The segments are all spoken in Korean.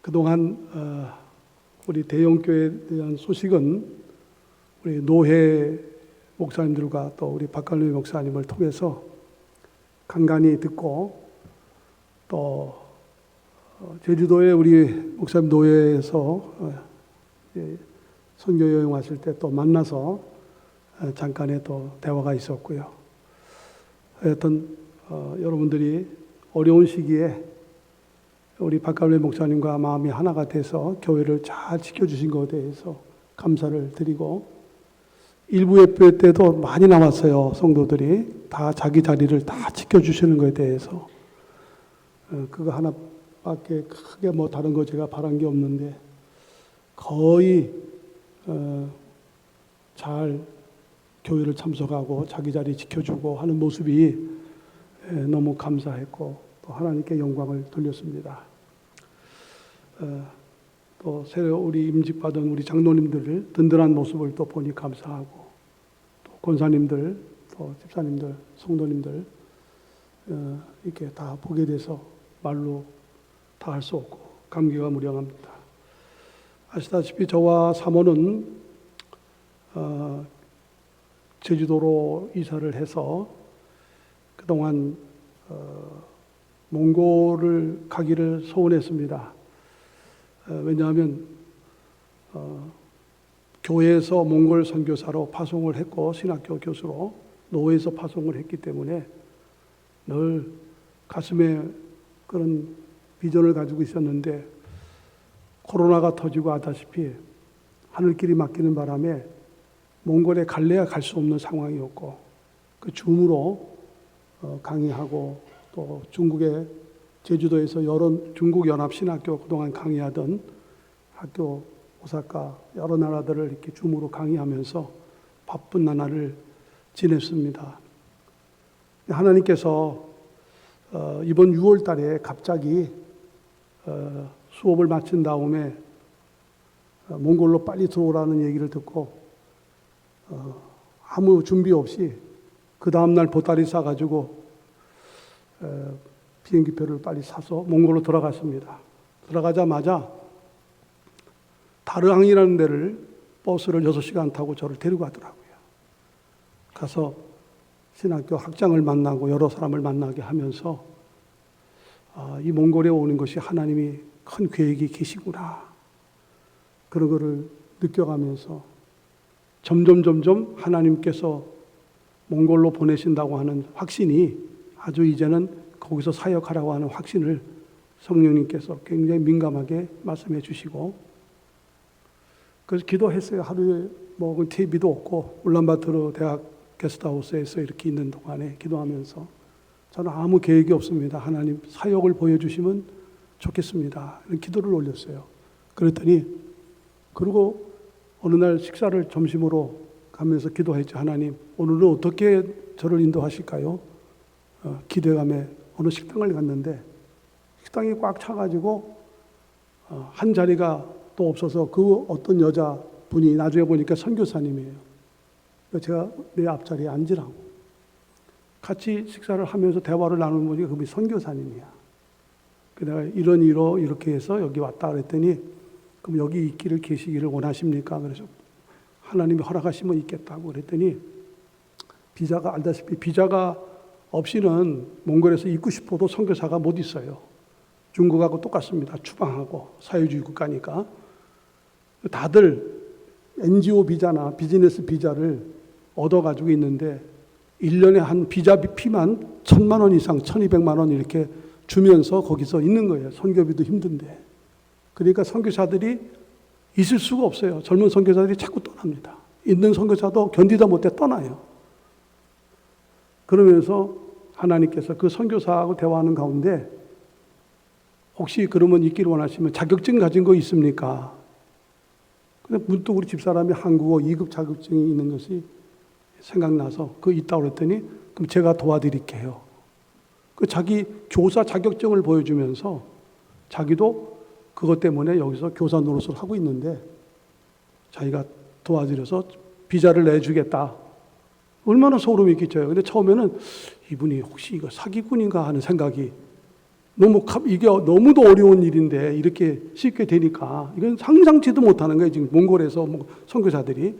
그동안 우리 대형교회에 대한 소식은 우리 노회 목사님들과 또 우리 박관리 목사님을 통해서 간간히 듣고 또 제주도에 우리 목사님 노회에서 선교 여행 왔을 때 또 만나서 잠깐의 또 대화가 있었고요. 하여튼 여러분들이 어려운 시기에 우리 박관리 목사님과 마음이 하나가 돼서 교회를 잘 지켜주신 것에 대해서 감사를 드리고, 일부 예배 때도 많이 나왔어요. 성도들이 다 자기 자리를 다 지켜주시는 것에 대해서 그거 하나밖에 크게 뭐 다른 거 제가 바란 게 없는데 거의 잘 교회를 참석하고 자기 자리 지켜주고 하는 모습이 너무 감사했고 또 하나님께 영광을 돌렸습니다. 또 새로 우리 임직받은 우리 장로님들을 든든한 모습을 또 보니 감사하고, 또 권사님들, 또 집사님들, 성도님들 이렇게 다 보게 돼서 말로 다 할 수 없고 감기가 무량합니다. 아시다시피 저와 사모는 제주도로 이사를 해서 그동안 몽골을 가기를 소원했습니다. 왜냐하면 교회에서 몽골 선교사로 파송을 했고 신학교 교수로 노회에서 파송을 했기 때문에 늘 가슴에 그런 비전을 가지고 있었는데, 코로나가 터지고 하다시피 하늘길이 막히는 바람에 몽골에 갈래야 갈 수 없는 상황이었고, 그 줌으로 강의하고 또 중국의 제주도에서 여러 중국 연합신학교 그동안 강의하던 학교 오사카 여러 나라들을 이렇게 줌으로 강의하면서 바쁜 나날을 지냈습니다. 하나님께서 이번 6월 달에 갑자기 수업을 마친 다음에 몽골로 빨리 들어오라는 얘기를 듣고 아무 준비 없이 그 다음날 보따리 싸가지고 비행기표를 빨리 사서 몽골로 들어갔습니다. 들어가자마자 다르항이라는 데를 버스를 6시간 타고 저를 데리고 가더라고요. 가서 신학교 학장을 만나고 여러 사람을 만나게 하면서 이 몽골에 오는 것이 하나님이 큰 계획이 계시구나, 그런 거를 느껴가면서 점점 하나님께서 몽골로 보내신다고 하는 확신이, 아주 이제는 거기서 사역하라고 하는 확신을 성령님께서 굉장히 민감하게 말씀해 주시고, 그래서 기도했어요. 하루에 먹은 TV도 없고 울란바토르 대학 게스트하우스에서 이렇게 있는 동안에 기도하면서 저는 아무 계획이 없습니다. 하나님 사역을 보여주시면 좋겠습니다. 이런 기도를 올렸어요. 그랬더니, 그리고 어느 날 식사를 점심으로 가면서 기도했죠. 하나님, 오늘은 어떻게 저를 인도하실까요? 기대감에 어느 식당을 갔는데 식당이 꽉 차가지고 한 자리가 또 없어서 그 어떤 여자분이 나중에 보니까 선교사님이에요. 제가 내 앞자리에 앉으라고 같이 식사를 하면서 대화를 나누는 분이 그분이 선교사님이야. 내가 이런 이로 이렇게 해서 여기 왔다 그랬더니, 그럼 여기 있기를 계시기를 원하십니까? 그래서 하나님이 허락하시면 있겠다고 그랬더니, 비자가 알다시피 비자가 없이는 몽골에서 있고 싶어도 선교사가 못 있어요. 중국하고 똑같습니다. 추방하고 사회주의 국가니까. 다들 NGO 비자나 비즈니스 비자를 얻어가지고 있는데 1년에 한 비자 피만 1,000만 원 이상, 1,200만 원 이렇게 주면서 거기서 있는 거예요. 선교비도 힘든데. 그러니까 선교사들이 있을 수가 없어요. 젊은 선교사들이 자꾸 떠납니다. 있는 선교사도 견디다 못해 떠나요. 그러면서 하나님께서 그 선교사하고 대화하는 가운데, 혹시 그러면 있기를 원하시면 자격증 가진 거 있습니까? 근데 문득 우리 집사람이 한국어 2급 자격증이 있는 것이 생각나서 그거 있다고 그랬더니, 그럼 제가 도와드릴게요. 그 자기 교사 자격증을 보여주면서 자기도 그것 때문에 여기서 교사 노릇을 하고 있는데 자기가 도와드려서 비자를 내주겠다. 얼마나 소름이 끼쳐요. 근데 처음에는 이분이 혹시 이거 사기꾼인가 하는 생각이 이게 너무도 어려운 일인데 이렇게 쉽게 되니까 이건 상상치도 못하는 거예요. 지금 몽골에서 선교사들이.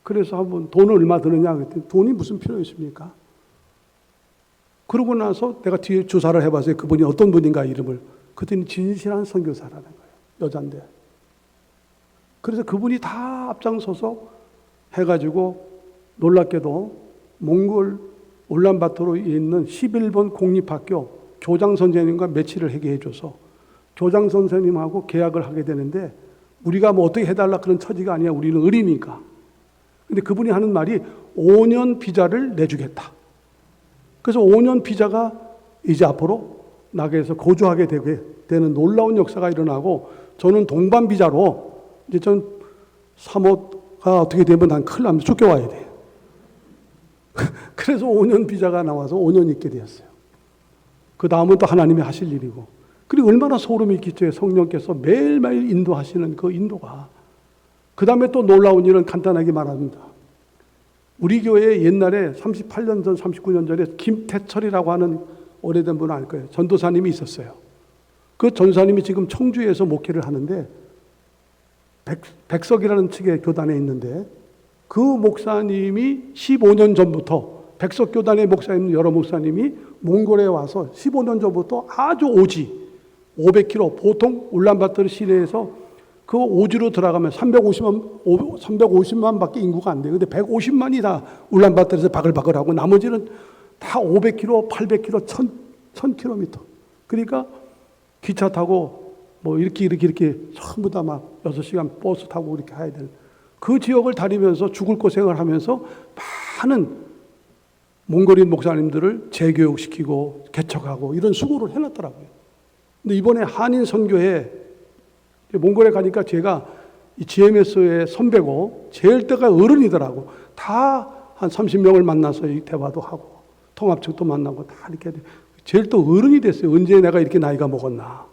그래서 한번 돈을 얼마 드느냐 그랬더니 돈이 무슨 필요 있습니까? 그러고 나서 내가 뒤에 조사를 해봤어요. 그분이 어떤 분인가 이름을. 그랬더니 진실한 선교사라는 거예요. 여잔데. 그래서 그분이 다 앞장서서 해가지고 놀랍게도 몽골 울란바토르에 있는 11번 공립학교 교장 선생님과 매치를 하게 해줘서 교장 선생님하고 계약을 하게 되는데 우리가 뭐 어떻게 해달라 그런 처지가 아니야. 우리는 의리니까. 근데 그분이 하는 말이 5년 비자를 내주겠다. 그래서 5년 비자가 이제 앞으로 나게에서 거주하게 되는 놀라운 역사가 일어나고 저는 동반 비자로 이제 전 사모가 어떻게 되면 난 큰일 나면 쫓겨와야 돼. 그래서 5년 비자가 나와서 5년 있게 되었어요. 그 다음은 또 하나님이 하실 일이고. 그리고 얼마나 소름이 끼쳐요. 성령께서 매일매일 인도하시는 그 인도가. 그 다음에 또 놀라운 일은 간단하게 말합니다. 우리 교회에 옛날에 38년 전, 39년 전에 김태철이라고 하는 오래된 분은 알 거예요. 전도사님이 있었어요. 그 전도사님이 지금 청주에서 목회를 하는데 백석이라는 측의 교단에 있는데 그 목사님이 15년 전부터 백석교단의 목사님 여러 목사님이 몽골에 와서 15년 전부터 아주 오지 500km 보통 울란바토르 시내에서 그 오지로 들어가면 350만 밖에 인구가 안 돼요. 근데 150만이 다 울란바토르에서 바글바글하고 나머지는 다 500km, 800km, 1000km. 그러니까 기차 타고 뭐 이렇게 전부 다 막 6시간 버스 타고 이렇게 가야 되는 그 지역을 다니면서 죽을 고생을 하면서 많은 몽골인 목사님들을 재교육시키고 개척하고 이런 수고를 해놨더라고요. 근데 이번에 한인 선교회 몽골에 가니까 제가 이 GMS의 선배고 제일 때가 어른이더라고. 다 한 30명을 만나서 대화도 하고 통합 측도 만나고 다 이렇게 제일 또 어른이 됐어요. 언제 내가 이렇게 나이가 먹었나.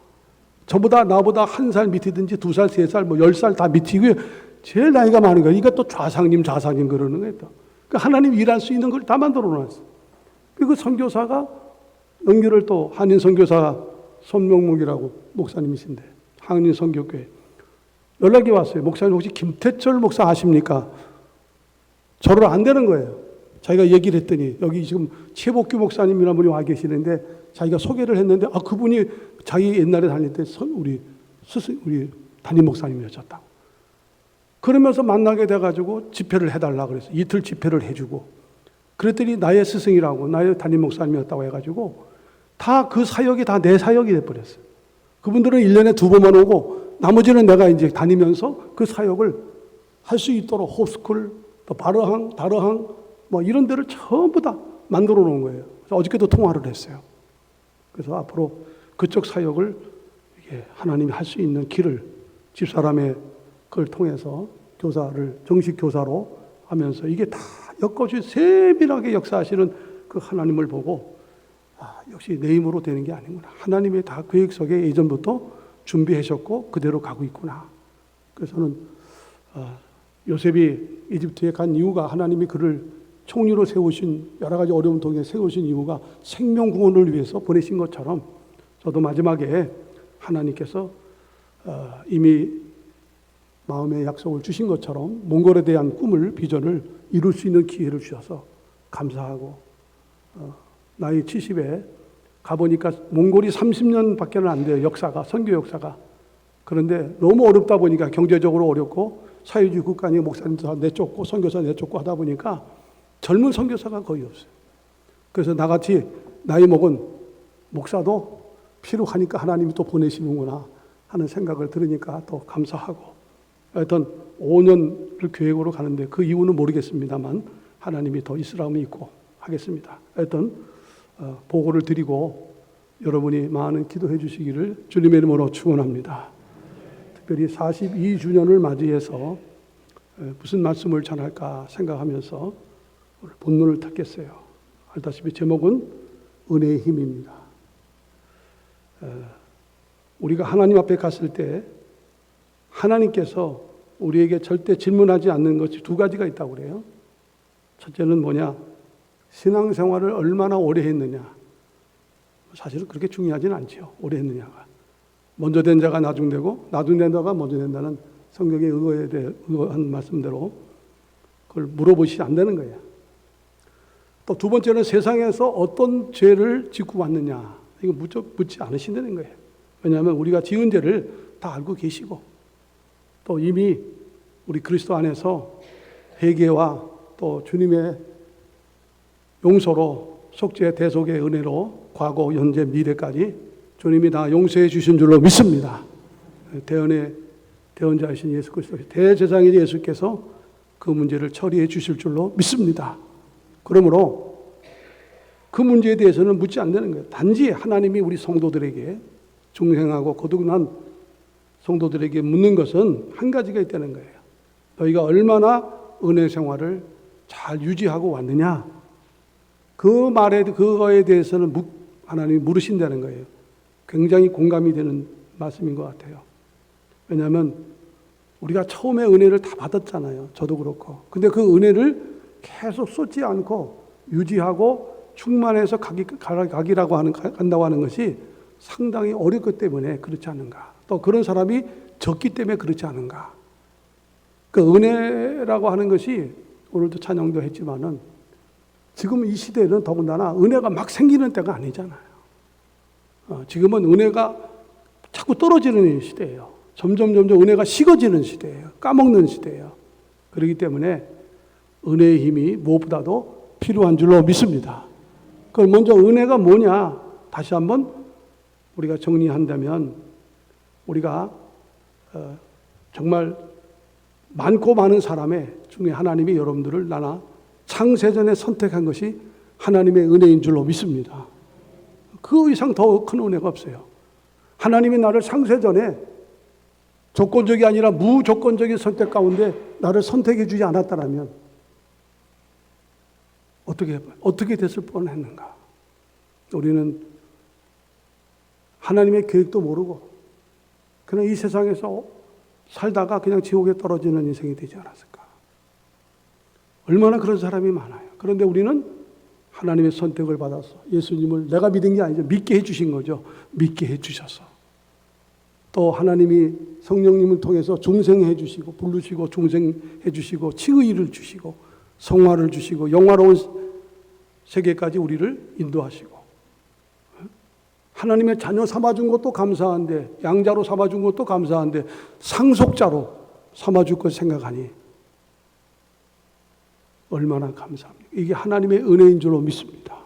나보다 1살 밑이든지 2살, 3살, 뭐 10살 다 밑이고요. 제일 나이가 많은 거예요. 이것도 좌상님 그러는 거예요. 그러니까 하나님 일할 수 있는 걸 다 만들어 놨어요. 그리고 선교사가 연결을 또 한인 선교사 손명목이라고 목사님이신데 한인 선교교회 연락이 왔어요. 목사님 혹시 김태철 목사 아십니까? 저를 안 되는 거예요. 자기가 얘기를 했더니 여기 지금 최복규 목사님이라는 분이 와 계시는데 자기가 소개를 했는데 그분이 자기 옛날에 다닐 때 우리 담임 목사님이었다고. 그러면서 만나게 돼가지고 집회를 해달라 그래서 이틀 집회를 해주고 그랬더니 나의 스승이라고 나의 담임 목사님이었다고 해가지고 다 그 사역이 다 내 사역이 돼버렸어요. 그분들은 1년에 2번만 오고 나머지는 내가 이제 다니면서 그 사역을 할 수 있도록 홉스쿨, 또 바르항, 다르항 뭐 이런 데를 전부 다 만들어 놓은 거예요. 그래서 어저께도 통화를 했어요. 그래서 앞으로 그쪽 사역을 하나님이 할 수 있는 길을 집사람의 그걸 통해서 정식 교사로 하면서 이게 다 엮어주 세밀하게 역사하시는 그 하나님을 보고 역시 내 힘으로 되는 게 아니구나. 하나님의 다 계획 속에 예전부터 준비하셨고 그대로 가고 있구나. 그래서 저는 요셉이 이집트에 간 이유가 하나님이 그를 총리로 세우신 여러 가지 어려움 통해 세우신 이유가 생명 구원을 위해서 보내신 것처럼 저도 마지막에 하나님께서 이미 마음의 약속을 주신 것처럼 몽골에 대한 꿈을 비전을 이룰 수 있는 기회를 주셔서 감사하고 나이 70에 가보니까 몽골이 30년밖에 안 돼요. 역사가 선교 역사가. 그런데 너무 어렵다 보니까 경제적으로 어렵고 사회주의 국가니 목사님도 내쫓고 선교사 내쫓고 하다 보니까 젊은 선교사가 거의 없어요. 그래서 나같이 나이 먹은 목사도 필요하니까 하나님이 또 보내시는구나 하는 생각을 들으니까 또 감사하고 하여튼 5년을 계획으로 가는데 그 이유는 모르겠습니다만 하나님이 더 있으라면 있고 하겠습니다. 하여튼 보고를 드리고 여러분이 많은 기도해 주시기를 주님의 이름으로 축원합니다. 특별히 42주년을 맞이해서 무슨 말씀을 전할까 생각하면서 본문을 탁했어요. 알다시피 제목은 은혜의 힘입니다. 우리가 하나님 앞에 갔을 때 하나님께서 우리에게 절대 질문하지 않는 것이 2가지가 있다고 그래요. 첫째는 뭐냐? 신앙생활을 얼마나 오래 했느냐? 사실은 그렇게 중요하진 않죠. 오래 했느냐가. 먼저 된 자가 나중되고 나중된 자가 먼저 된다는 성경의 의거한 말씀대로 그걸 물어보시지 않는 거예요. 또 두 번째는 세상에서 어떤 죄를 짓고 왔느냐. 이거 묻지 않으신다는 거예요. 왜냐하면 우리가 지은 죄를 다 알고 계시고 또 이미 우리 그리스도 안에서 회개와 또 주님의 용서로 속죄 대속의 은혜로 과거, 현재, 미래까지 주님이 다 용서해 주신 줄로 믿습니다. 대언자이신 예수 그리스도 대제사장인 예수께서 그 문제를 처리해 주실 줄로 믿습니다. 그러므로 그 문제에 대해서는 묻지 않는 거예요. 단지 하나님이 우리 성도들에게 중생하고 거듭난 성도들에게 묻는 것은 한 가지가 있다는 거예요. 너희가 얼마나 은혜 생활을 잘 유지하고 왔느냐. 그거에 대해서는 하나님이 물으신다는 거예요. 굉장히 공감이 되는 말씀인 것 같아요. 왜냐하면 우리가 처음에 은혜를 다 받았잖아요. 저도 그렇고. 근데 그 은혜를 계속 쏟지 않고 유지하고 충만해서 간다고 하는 것이 상당히 어렵기 때문에 그렇지 않은가. 또 그런 사람이 적기 때문에 그렇지 않은가. 그 은혜라고 하는 것이 오늘도 찬양도 했지만은 지금 이 시대는 더군다나 은혜가 막 생기는 때가 아니잖아요. 지금은 은혜가 자꾸 떨어지는 시대예요. 점점 은혜가 식어지는 시대예요. 까먹는 시대예요. 그렇기 때문에 은혜의 힘이 무엇보다도 필요한 줄로 믿습니다. 그럼 먼저 은혜가 뭐냐? 다시 한번 우리가 정리한다면 우리가 정말 많고 많은 사람의 중에 하나님이 여러분들을 나나 창세전에 선택한 것이 하나님의 은혜인 줄로 믿습니다. 그 이상 더 큰 은혜가 없어요. 하나님이 나를 창세전에 조건적이 아니라 무조건적인 선택 가운데 나를 선택해 주지 않았다면 어떻게 됐을 뻔했는가? 우리는 하나님의 계획도 모르고 그냥 이 세상에서 살다가 그냥 지옥에 떨어지는 인생이 되지 않았을까? 얼마나 그런 사람이 많아요. 그런데 우리는 하나님의 선택을 받아서 예수님을 내가 믿은 게 아니죠. 믿게 해주신 거죠. 믿게 해주셔서. 또 하나님이 성령님을 통해서 중생해 주시고 부르시고 중생해 주시고 칭의를 주시고 성화를 주시고 영화로운 세계까지 우리를 인도하시고 하나님의 자녀 삼아준 것도 감사한데 양자로 삼아준 것도 감사한데 상속자로 삼아줄 것 생각하니 얼마나 감사합니까? 이게 하나님의 은혜인 줄로 믿습니다.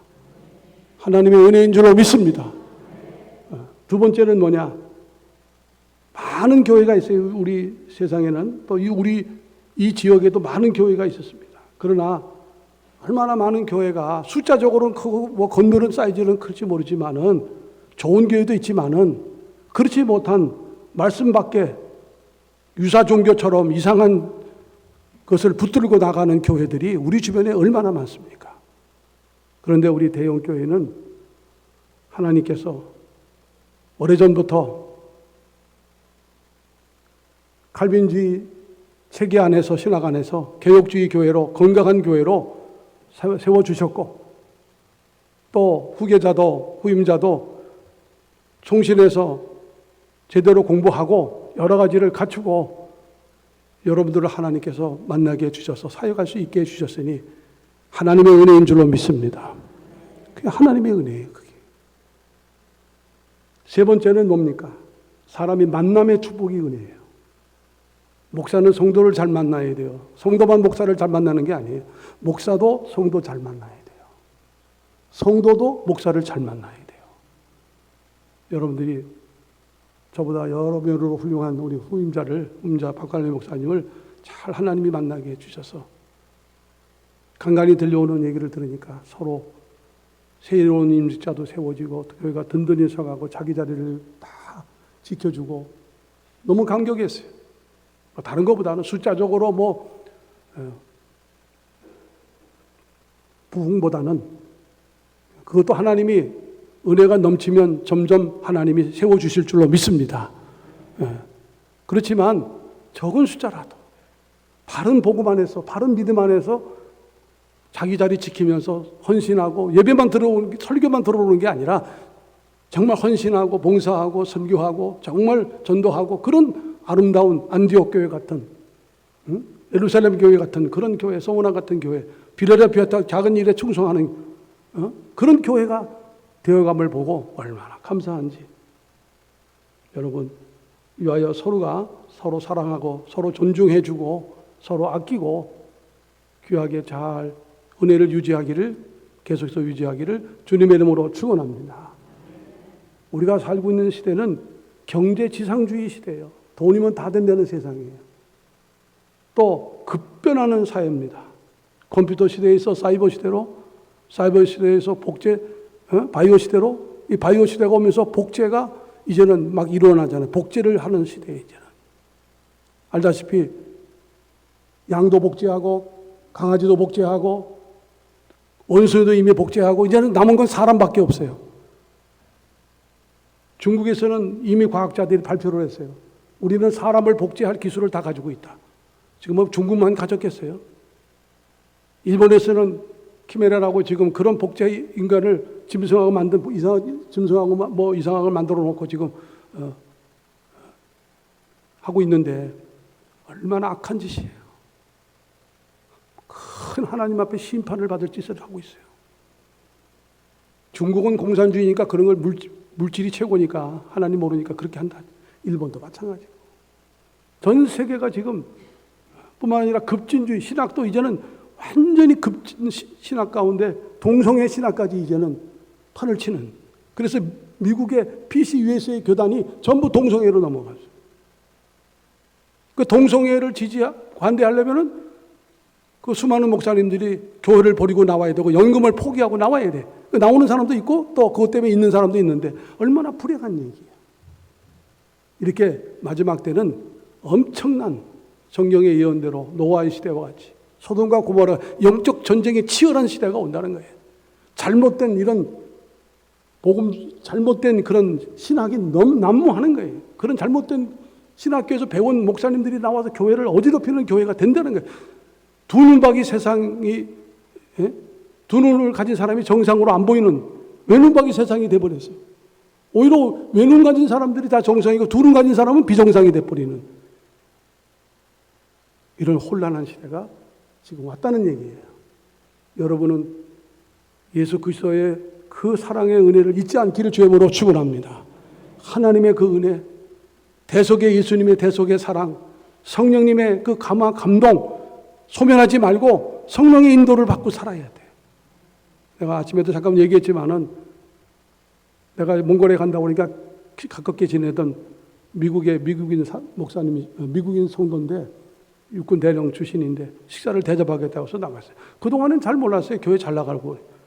하나님의 은혜인 줄로 믿습니다. 두 번째는 뭐냐? 많은 교회가 있어요. 우리 세상에는 또 우리 이 지역에도 많은 교회가 있었습니다. 그러나 얼마나 많은 교회가 숫자적으로는 크고 뭐 건물은 사이즈는 클지 모르지만은 좋은 교회도 있지만은 그렇지 못한 말씀 밖에 유사 종교처럼 이상한 것을 붙들고 나가는 교회들이 우리 주변에 얼마나 많습니까? 그런데 우리 대형 교회는 하나님께서 오래전부터 칼빈주의 체계 안에서 신학 안에서 개혁주의 교회로 건강한 교회로 세워주셨고 또 후계자도 후임자도 총신해서 제대로 공부하고 여러 가지를 갖추고 여러분들을 하나님께서 만나게 해주셔서 사역할 수 있게 해주셨으니 하나님의 은혜인 줄로 믿습니다. 그게 하나님의 은혜예요. 그게. 세 번째는 뭡니까? 사람이 만남의 축복이 은혜예요. 목사는 성도를 잘 만나야 돼요. 성도만 목사를 잘 만나는 게 아니에요. 목사도 성도 잘 만나야 돼요. 성도도 목사를 잘 만나야 돼요. 여러분들이 저보다 여러 배로 훌륭한 우리 후임자 박관래 목사님을 잘 하나님이 만나게 해주셔서 간간히 들려오는 얘기를 들으니까 서로 새로운 임직자도 세워지고 교회가 든든히 서가고 자기 자리를 다 지켜주고 너무 감격했어요. 다른 것보다는 숫자적으로 부흥보다는 그것도 하나님이 은혜가 넘치면 점점 하나님이 세워주실 줄로 믿습니다. 그렇지만 적은 숫자라도 바른 복음 안에서 바른 믿음 안에서 자기 자리 지키면서 헌신하고 예배만 들어오는 설교만 들어오는 게 아니라 정말 헌신하고 봉사하고 선교하고 정말 전도하고 그런 아름다운 안디옥 교회 같은, 예루살렘 교회 같은 그런 교회, 소모나 같은 교회, 빌라델피아 작은 일에 충성하는 그런 교회가 되어감을 보고 얼마나 감사한지. 여러분, 위하여 서로가 서로 사랑하고 서로 존중해주고 서로 아끼고 귀하게 잘 은혜를 유지하기를, 계속해서 유지하기를 주님의 이름으로 축원합니다. 우리가 살고 있는 시대는 경제 지상주의 시대예요. 돈이면 다 된다는 세상이에요. 또 급변하는 사회입니다. 컴퓨터 시대에서 사이버 시대로, 사이버 시대에서 복제, 바이오 시대로, 이 바이오 시대가 오면서 복제가 이제는 막 일어나잖아요. 복제를 하는 시대에 이제는. 알다시피 양도 복제하고 강아지도 복제하고 원숭이도 이미 복제하고 이제는 남은 건 사람밖에 없어요. 중국에서는 이미 과학자들이 발표를 했어요. 우리는 사람을 복제할 기술을 다 가지고 있다. 지금 뭐 중국만 가졌겠어요? 일본에서는 키메라라고 지금 그런 복제 인간을 짐승하고 만든 짐승하고 뭐 이상한 걸 만들어 놓고 지금 하고 있는데 얼마나 악한 짓이에요. 큰 하나님 앞에 심판을 받을 짓을 하고 있어요. 중국은 공산주의니까 그런 걸 물질이 최고니까 하나님 모르니까 그렇게 한다. 일본도 마찬가지고. 전 세계가 지금 뿐만 아니라 급진주의 신학도 이제는 완전히 급진 신학 가운데 동성애 신학까지 이제는 판을 치는. 그래서 미국의 PC USA의 교단이 전부 동성애로 넘어갔어요. 그 동성애를 관대하려면은 그 수많은 목사님들이 교회를 버리고 나와야 되고 연금을 포기하고 나와야 돼. 나오는 사람도 있고 또 그것 때문에 있는 사람도 있는데 얼마나 불행한 얘기예요. 이렇게 마지막 때는 엄청난 성경의 예언대로 노아의 시대와 같이 소돔과 고모라 영적 전쟁이 치열한 시대가 온다는 거예요. 잘못된 이런 복음, 잘못된 그런 신학이 너무 난무하는 거예요. 그런 잘못된 신학교에서 배운 목사님들이 나와서 교회를 어지럽히는 교회가 된다는 거예요. 두 눈박이 세상이, 두 눈을 가진 사람이 정상으로 안 보이는 외눈박이 세상이 돼버렸어요. 오히려 외눈 가진 사람들이 다 정상이고 두 눈 가진 사람은 비정상이 돼버리는 이런 혼란한 시대가 지금 왔다는 얘기예요. 여러분은 예수 그리스도의 그 사랑의 은혜를 잊지 않기를 주의 이름으로 축원합니다. 하나님의 그 은혜, 대속의 예수님의 대속의 사랑, 성령님의 그 감동 소멸하지 말고 성령의 인도를 받고 살아야 돼. 내가 아침에도 잠깐 얘기했지만은 내가 몽골에 간다고 그러니까 가깝게 지내던 미국인 목사님이 미국인 성도인데 육군 대령 출신인데 식사를 대접하겠다고 해서 나갔어요. 그동안은 잘 몰랐어요. 교회 잘 나가고.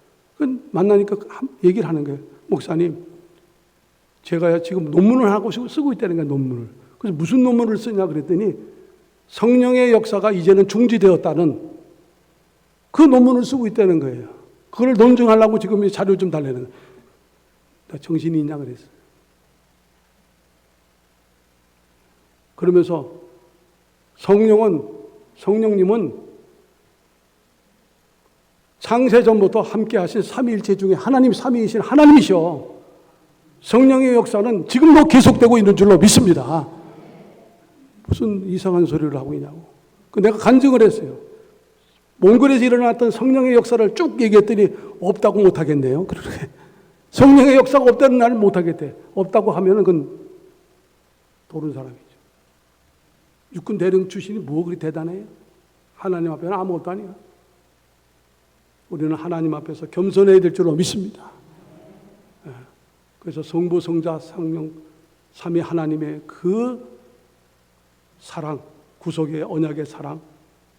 만나니까 얘기를 하는 거예요. 목사님, 제가 지금 논문을 하고 쓰고 있다는 거예요. 논문을. 그래서 무슨 논문을 쓰냐 그랬더니 성령의 역사가 이제는 중지되었다는 그 논문을 쓰고 있다는 거예요. 그걸 논증하려고 지금 자료 좀 달라는 거예요. 나 정신이 있냐 그랬어요. 그러면서 성령님은 창세전부터 함께 하신 삼위일체 중에 하나님 삼위이신 하나님이셔. 성령의 역사는 지금도 계속되고 있는 줄로 믿습니다. 무슨 이상한 소리를 하고 있냐고. 내가 간증을 했어요. 몽골에서 일어났던 성령의 역사를 쭉 얘기했더니 없다고 못하겠네요. 그렇게 성령의 역사가 없다는 말을 못하겠대. 없다고 하면은 그건 도른 사람이죠. 육군 대령 출신이 뭐 그리 대단해요? 하나님 앞에는 아무것도 아니야. 우리는 하나님 앞에서 겸손해야 될 줄로 믿습니다. 그래서 성부, 성자, 성령, 삼위 하나님의 그 사랑, 구속의 언약의 사랑,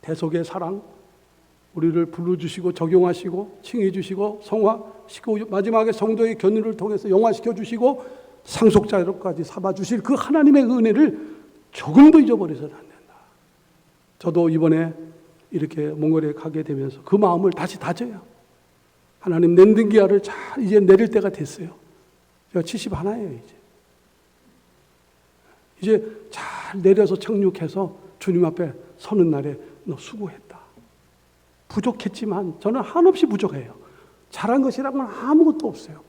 대속의 사랑, 우리를 불러주시고 적용하시고 칭해주시고 성화시키고 마지막에 성도의 견인을 통해서 영화시켜주시고 상속자로까지 삼아주실 그 하나님의 은혜를 조금도 잊어버려서는 안 된다. 저도 이번에 이렇게 몽골에 가게 되면서 그 마음을 다시 다져요. 하나님 랜딩기아를 잘 이제 내릴 때가 됐어요. 제가 71예요 이제 잘 내려서 착륙해서 주님 앞에 서는 날에 너 수고했다. 부족했지만 저는 한없이 부족해요. 잘한 것이라고는 아무것도 없어요.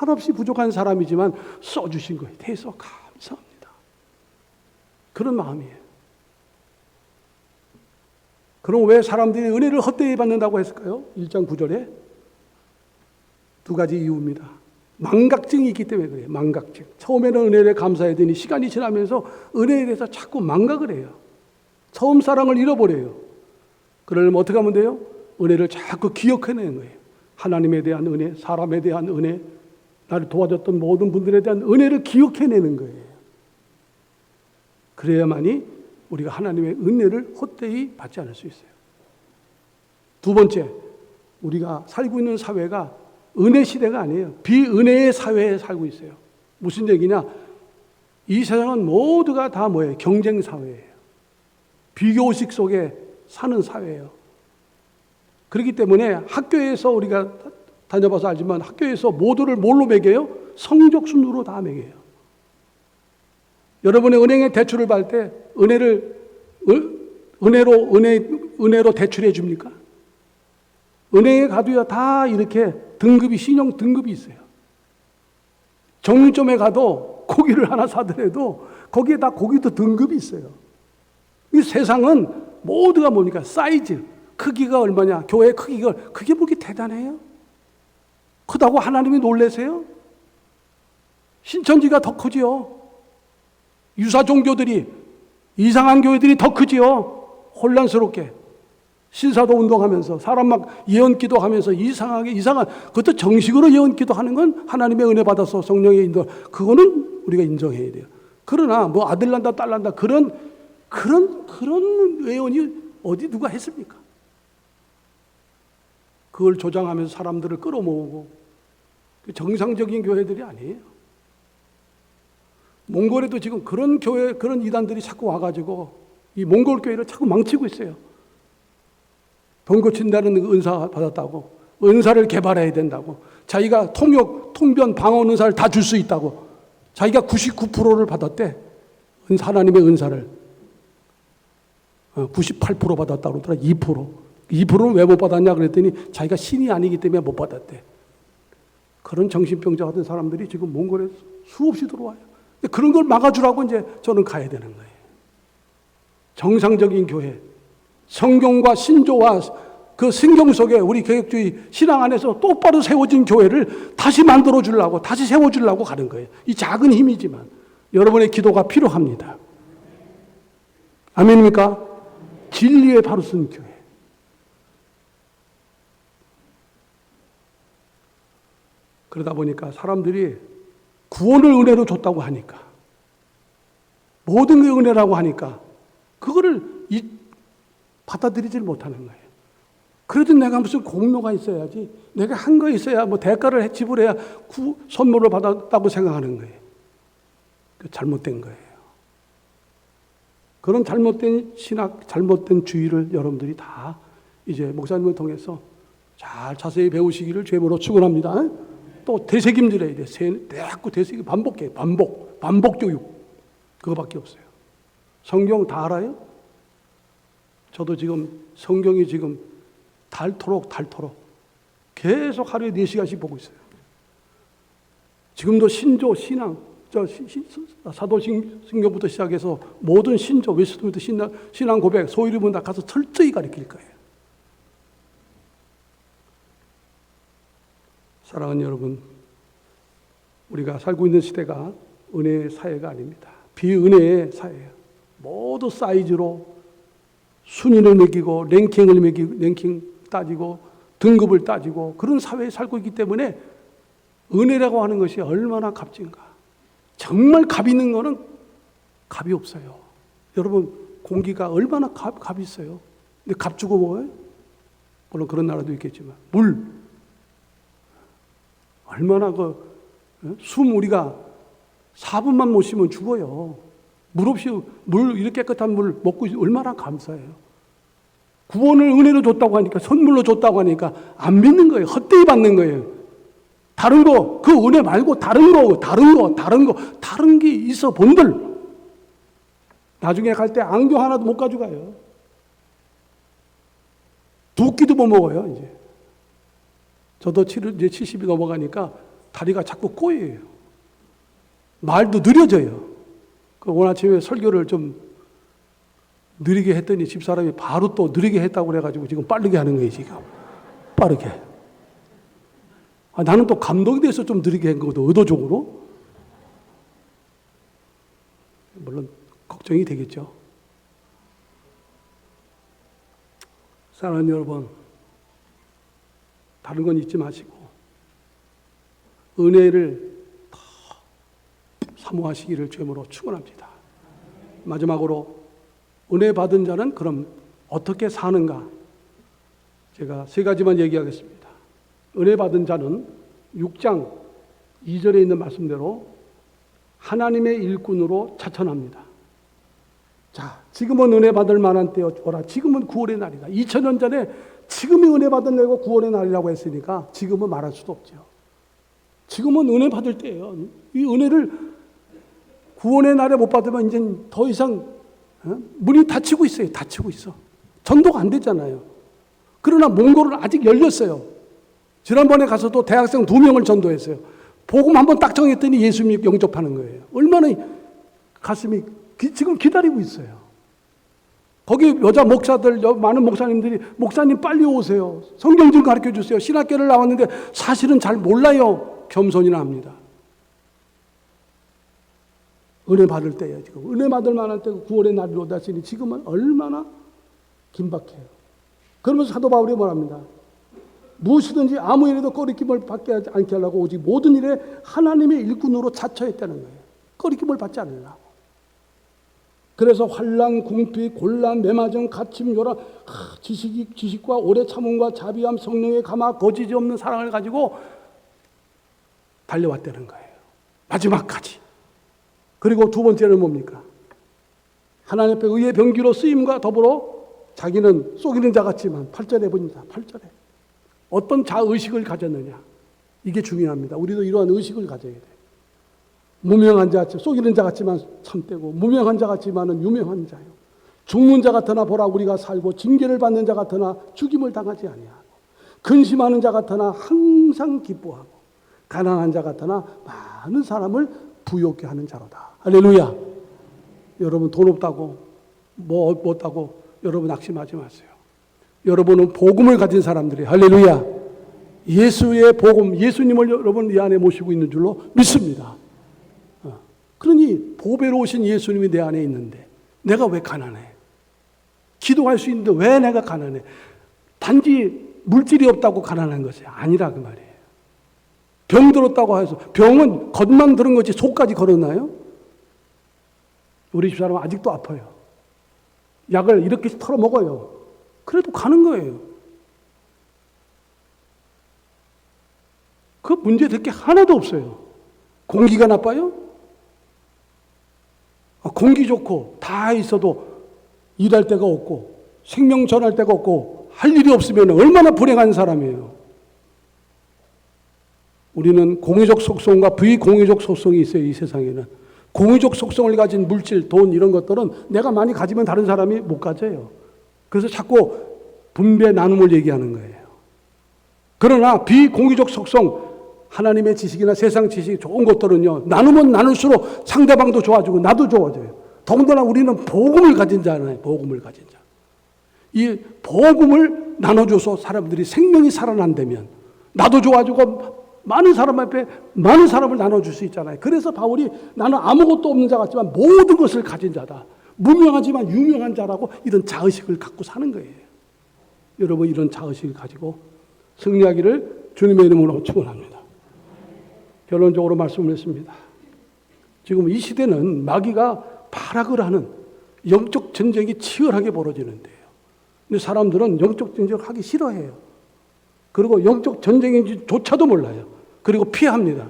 한없이 부족한 사람이지만 써주신 거에 대해서 감사합니다. 그런 마음이에요. 그럼 왜 사람들이 은혜를 헛되이 받는다고 했을까요? 1장 9절에 두 가지 이유입니다. 망각증이 있기 때문에 그래요. 망각증. 처음에는 은혜를 감사해야 되니 시간이 지나면서 은혜에 대해서 자꾸 망각을 해요. 처음 사랑을 잃어버려요. 그러려면 어떻게 하면 돼요? 은혜를 자꾸 기억해내는 거예요. 하나님에 대한 은혜, 사람에 대한 은혜, 나를 도와줬던 모든 분들에 대한 은혜를 기억해내는 거예요. 그래야만이 우리가 하나님의 은혜를 헛되이 받지 않을 수 있어요. 두 번째, 우리가 살고 있는 사회가 은혜 시대가 아니에요. 비은혜의 사회에 살고 있어요. 무슨 얘기냐? 이 세상은 모두가 다 뭐예요? 경쟁 사회예요. 비교의식 속에 사는 사회예요. 그렇기 때문에 학교에서 우리가 다녀봐서 알지만 학교에서 모두를 뭘로 매겨요? 성적 순으로 다 매겨요. 여러분의 은행에 대출을 받을 때 은혜로 대출해 줍니까? 은행에 가도요 다 이렇게 등급이 신용 등급이 있어요. 정육점에 가도 고기를 하나 사더라도 거기에 다 고기도 등급이 있어요. 이 세상은 모두가 뭡니까? 사이즈, 크기가 얼마냐? 교회 크기가 그게 뭐 이렇게 대단해요? 크다고 하나님이 놀라세요? 신천지가 더 크지요. 유사 종교들이 이상한 교회들이 더 크지요. 혼란스럽게 신사도 운동하면서 사람 막 예언 기도하면서 이상한 그것도 정식으로 예언 기도하는 건 하나님의 은혜 받아서 성령의 인도 그거는 우리가 인정해야 돼요. 그러나 뭐 아들 난다 딸 난다 그런 예언이 어디 누가 했습니까? 그걸 조장하면서 사람들을 끌어모으고 정상적인 교회들이 아니에요. 몽골에도 지금 그런 교회, 그런 이단들이 자꾸 와가지고 이 몽골 교회를 자꾸 망치고 있어요. 병 고친다는 은사 받았다고, 은사를 개발해야 된다고, 자기가 통역, 통변, 방언 은사를 다 줄 수 있다고, 자기가 99%를 받았대. 하나님의 은사를 98% 받았다고 그러더라. 2%는 왜 못 받았냐 그랬더니 자기가 신이 아니기 때문에 못 받았대. 그런 정신병자 같은 사람들이 지금 몽골에 수없이 들어와요. 그런 걸 막아주라고 이제 저는 가야 되는 거예요. 정상적인 교회, 성경과 신조와 그 성경 속에 우리 개혁주의 신앙 안에서 똑바로 세워진 교회를 다시 만들어 주려고, 다시 세워주려고 가는 거예요. 이 작은 힘이지만 여러분의 기도가 필요합니다. 아멘입니까? 진리에 바로 쓴 교회. 그러다 보니까 사람들이 구원을 은혜로 줬다고 하니까, 모든 게 은혜라고 하니까 그거를 받아들이질 못하는 거예요. 그래도 내가 무슨 공로가 있어야지, 내가 한 거 있어야 뭐 대가를 지불해야 선물을 받았다고 생각하는 거예요. 잘못된 거예요. 그런 잘못된 신학, 잘못된 주의를 여러분들이 다 이제 목사님을 통해서 잘 자세히 배우시기를 죄물로 축원합니다. 또 되새김질해야 돼. 자꾸 되새김 반복해. 반복 교육. 그거밖에 없어요. 성경 다 알아요? 저도 지금 성경이 지금 닳도록 계속 하루에 4시간씩 보고 있어요. 지금도 신조, 신앙, 사도신경부터 시작해서 모든 신조, 웨스트민스터 신앙 고백, 소위를 본다 가서 철저히 가르칠 거예요. 사랑하는 여러분, 우리가 살고 있는 시대가 은혜의 사회가 아닙니다. 비은혜의 사회예요. 모두 사이즈로 순위를 매기고 랭킹 따지고 등급을 따지고 그런 사회에 살고 있기 때문에 은혜라고 하는 것이 얼마나 값진가. 정말 값 있는 거는 값이 없어요. 여러분, 공기가 얼마나 값이 있어요. 근데 값 주고 먹어요? 물론 그런 나라도 있겠지만 물 얼마나 숨 우리가 4분만 못 쉬면 죽어요. 물 없이 이렇게 깨끗한 물 먹고 얼마나 감사해요. 구원을 은혜로 줬다고 하니까, 선물로 줬다고 하니까 안 믿는 거예요. 헛되이 받는 거예요. 다른 거, 그 은혜 말고 다른 게 있어 본들. 나중에 갈 때 안경 하나도 못 가져가요. 두 끼도 못 먹어요, 이제. 저도 이제 70이 넘어가니까 다리가 자꾸 꼬여요. 말도 느려져요. 오늘 아침에 설교를 좀 느리게 했더니 집사람이 바로 또 느리게 했다고 그래가지고 지금 빠르게 하는 거예요, 지금. 빠르게. 나는 또 감동이 돼서 좀 느리게 한 거거든, 의도적으로. 물론, 걱정이 되겠죠. 사랑하는 여러분, 다른 건 잊지 마시고, 은혜를 더 사모하시기를 주님으로 축원합니다. 마지막으로, 은혜 받은 자는 그럼 어떻게 사는가? 제가 세 가지만 얘기하겠습니다. 은혜 받은 자는 6장 2절에 있는 말씀대로 하나님의 일꾼으로 자천합니다. 자, 지금은 은혜 받을 만한 때여 오라. 지금은 구원의 날이다. 2000년 전에 지금이 은혜 받은 날이고 구원의 날이라고 했으니까 지금은 말할 수도 없죠. 지금은 은혜 받을 때예요. 이 은혜를 구원의 날에 못 받으면 이제 더 이상 문이 닫히고 있어요. 닫히고 있어. 전도가 안 됐잖아요. 그러나 몽골은 아직 열렸어요. 지난번에 가서도 대학생 2명을 전도했어요. 복음 한번 딱 정했더니 예수님이 영접하는 거예요. 얼마나 가슴이 지금 기다리고 있어요. 거기 여자 목사들, 많은 목사님들이 목사님 빨리 오세요. 성경 좀 가르쳐 주세요. 신학교를 나왔는데 사실은 잘 몰라요. 겸손이나 합니다. 은혜 받을 때예요. 지금 은혜 받을 만한 때가 9월의 날이 오다시니 지금은 얼마나 긴박해요. 그러면서 사도 바울이 뭐랍니다. 무엇이든지 아무 일에도 꺼리낌을 받지 않게 하려고 오직 모든 일에 하나님의 일꾼으로 자처했다는 거예요. 꺼리낌을 받지 않으려고. 그래서 환난, 궁핍, 곤란, 매맞음, 갇힘, 요란, 지식과 오래 참음과 자비함, 성령의 감화, 거짓이 없는 사랑을 가지고 달려왔다는 거예요. 마지막까지. 그리고 두 번째는 뭡니까? 하나님 앞에 의의 병기로 쓰임과 더불어 자기는 속이는 자 같지만 8절에 봅니다. 8절에. 어떤 자의식을 가졌느냐. 이게 중요합니다. 우리도 이러한 의식을 가져야 돼요. 무명한 자, 속이는 자 같지만 참되고 무명한 자 같지만은 유명한 자요. 죽는 자 같으나 보라 우리가 살고 징계를 받는 자 같으나 죽임을 당하지 아니하고 근심하는 자 같으나 항상 기뻐하고 가난한 자 같으나 많은 사람을 부욕케 하는 자로다. 할렐루야. 여러분 돈 없다고 뭐 없다고 여러분 낙심하지 마세요. 여러분은 복음을 가진 사람들이 할렐루야. 예수의 복음, 예수님을 여러분 이 안에 모시고 있는 줄로 믿습니다. 그러니 보배로우신 예수님이 내 안에 있는데 내가 왜 가난해? 기도할 수 있는데 왜 내가 가난해? 단지 물질이 없다고 가난한 것이 아니라 그 말이에요. 병 들었다고 해서 병은 겉만 들은 거지 속까지 걸었나요? 우리 집사람은 아직도 아파요. 약을 이렇게 털어 먹어요. 그래도 가는 거예요. 그 문제 될 게 하나도 없어요. 공기가 나빠요? 공기 좋고 다 있어도 일할 데가 없고 생명 전할 데가 없고 할 일이 없으면 얼마나 불행한 사람이에요. 우리는 공유적 속성과 비공유적 속성이 있어요. 이 세상에는. 공유적 속성을 가진 물질, 돈 이런 것들은 내가 많이 가지면 다른 사람이 못 가져요. 그래서 자꾸 분배 나눔을 얘기하는 거예요. 그러나 비공유적 속성, 하나님의 지식이나 세상 지식이 좋은 것들은요, 나누면 나눌수록 상대방도 좋아지고 나도 좋아져요. 더군다나 우리는 복음을 가진 자잖아요. 복음을 가진 자. 이 복음을 나눠줘서 사람들이 생명이 살아난다면 나도 좋아지고 많은 사람 앞에 많은 사람을 나눠줄 수 있잖아요. 그래서 바울이 나는 아무것도 없는 자 같지만 모든 것을 가진 자다. 무명하지만 유명한 자라고 이런 자의식을 갖고 사는 거예요. 여러분 이런 자의식을 가지고 승리하기를 주님의 이름으로 축원합니다. 결론적으로 말씀을 했습니다. 지금 이 시대는 마귀가 발악을 하는 영적 전쟁이 치열하게 벌어지는 데예요. 근데 사람들은 영적 전쟁을 하기 싫어해요. 그리고 영적 전쟁인지조차도 몰라요. 그리고 피합니다.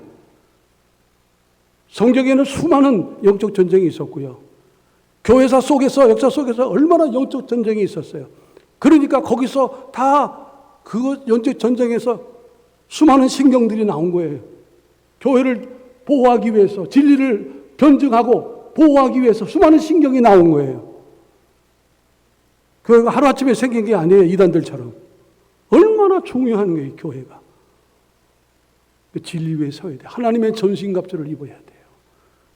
성경에는 수많은 영적 전쟁이 있었고요. 교회사 속에서, 역사 속에서 얼마나 영적 전쟁이 있었어요. 그러니까 거기서 다 그 영적 전쟁에서 수많은 신경들이 나온 거예요. 교회를 보호하기 위해서, 진리를 변증하고 보호하기 위해서 수많은 신경이 나온 거예요. 교회가 하루아침에 생긴 게 아니에요. 이단들처럼. 얼마나 중요한 거예요, 교회가. 그 진리 위에 서야 돼요. 하나님의 전신갑주를 입어야 돼요.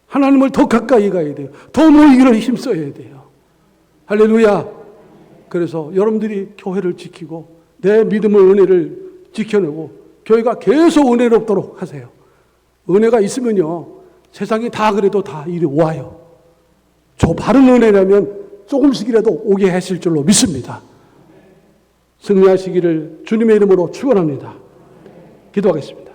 하나님을 더 가까이 가야 돼요. 더 모이기를 힘써야 돼요. 할렐루야. 그래서 여러분들이 교회를 지키고 내 믿음의 은혜를 지켜내고 교회가 계속 은혜롭도록 하세요. 은혜가 있으면요, 세상이 다 그래도 다 이리 와요. 저 바른 은혜라면 조금씩이라도 오게 하실 줄로 믿습니다. 승리하시기를 주님의 이름으로 축원합니다. 기도하겠습니다.